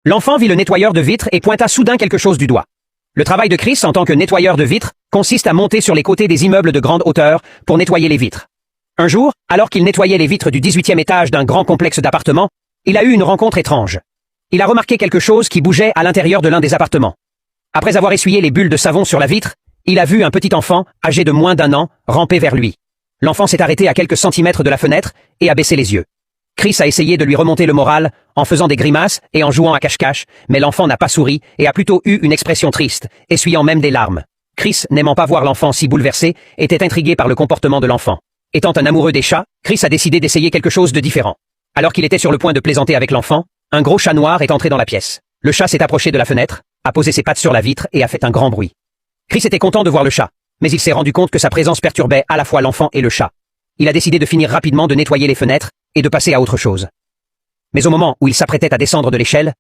L'enfant vit le nettoyeur de vitres et pointa soudain quelque chose du doigt. Le travail de Chris en tant que nettoyeur de vitres consiste à monter sur les côtés des immeubles de grande hauteur pour nettoyer les vitres. Un jour, alors qu'il nettoyait les vitres du 18e étage d'un grand complexe d'appartements, il a eu une rencontre étrange. Il a remarqué quelque chose qui bougeait à l'intérieur de l'un des appartements. Après avoir essuyé les bulles de savon sur la vitre, il a vu un petit enfant, âgé de moins d'1 an, ramper vers lui. L'enfant s'est arrêté à quelques centimètres de la fenêtre et a baissé les yeux. Chris a essayé de lui remonter le moral en faisant des grimaces et en jouant à cache-cache, mais l'enfant n'a pas souri et a plutôt eu une expression triste, essuyant même des larmes. Chris, n'aimant pas voir l'enfant si bouleversé, était intrigué par le comportement de l'enfant. Étant un amoureux des chats, Chris a décidé d'essayer quelque chose de différent. Alors qu'il était sur le point de plaisanter avec l'enfant, un gros chat noir est entré dans la pièce. Le chat s'est approché de la fenêtre, a posé ses pattes sur la vitre et a fait un grand bruit. Chris était content de voir le chat, mais il s'est rendu compte que sa présence perturbait à la fois l'enfant et le chat. Il a décidé de finir rapidement de nettoyer les fenêtres et de passer à autre chose. Mais au moment où il s'apprêtait à descendre de l'échelle,